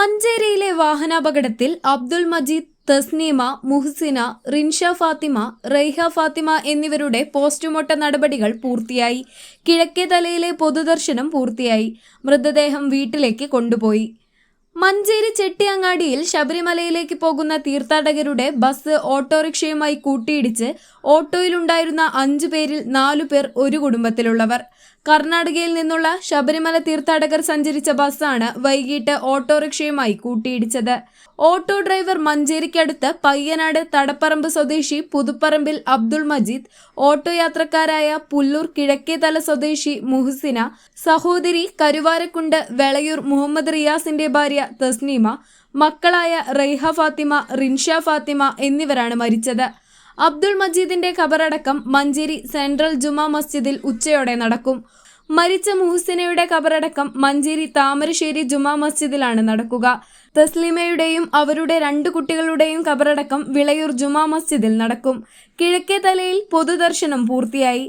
മഞ്ചേരിയിലെ വാഹനാപകടത്തിൽ അബ്ദുൾ മജീദ്, തസ്നീമ, മുഹ്സിന, റിൻഷ ഫാത്തിമ, റൈഹ ഫാത്തിമ എന്നിവരുടെ പോസ്റ്റ്മോർട്ടം നടപടികൾ പൂർത്തിയായി. കിഴക്കേതലയിലെ പൊതുദർശനം പൂർത്തിയായി. മൃതദേഹം വീട്ടിലേക്ക് കൊണ്ടുപോയി. മഞ്ചേരി ചെട്ടിയങ്ങാടിയിൽ ശബരിമലയിലേക്ക് പോകുന്ന തീർത്ഥാടകരുടെ ബസ് ഓട്ടോറിക്ഷയുമായി കൂട്ടിയിടിച്ച് ഓട്ടോയിലുണ്ടായിരുന്ന 5 പേരിൽ 4 പേർ ഒരു കുടുംബത്തിലുള്ളവർ. കർണാടകയിൽ നിന്നുള്ള ശബരിമല തീർത്ഥാടകർ സഞ്ചരിച്ച ബസ്സാണ് വൈകിട്ട് ഓട്ടോറിക്ഷയുമായി കൂട്ടിയിടിച്ചത്. ഓട്ടോ ഡ്രൈവർ മഞ്ചേരിക്കടുത്ത് പയ്യനാട് തടപ്പറമ്പ് സ്വദേശി പുതുപ്പറമ്പിൽ അബ്ദുൾ മജീദ്, ഓട്ടോ യാത്രക്കാരായ പുല്ലൂർ കിഴക്കേതല സ്വദേശി മുഹ്സിന, സഹോദരി കരുവാരക്കുണ്ട് വെളയൂർ മുഹമ്മദ് റിയാസിന്റെ ഭാര്യ തസ്നീമ, മക്കളായ റൈഹ ഫാത്തിമ, റിൻഷ ഫാത്തിമ എന്നിവരാണ് മരിച്ചത്. അബ്ദുൾ മജീദിന്റെ ഖബറടക്കം മഞ്ചേരി സെൻട്രൽ ജുമാ മസ്ജിദിൽ ഉച്ചയോടെ നടക്കും. മരിച്ച മുഹ്സിനയുടെ ഖബറടക്കം മഞ്ചേരി താമരശ്ശേരി ജുമാ മസ്ജിദിലാണ് നടക്കുക. തസ്ലീമയുടെയും അവരുടെ 2 കുട്ടികളുടെയും ഖബറടക്കം വിളയൂർ ജുമാ മസ്ജിദിൽ നടക്കും. കിഴക്കേതലയിൽ പൊതുദർശനം പൂർത്തിയായി.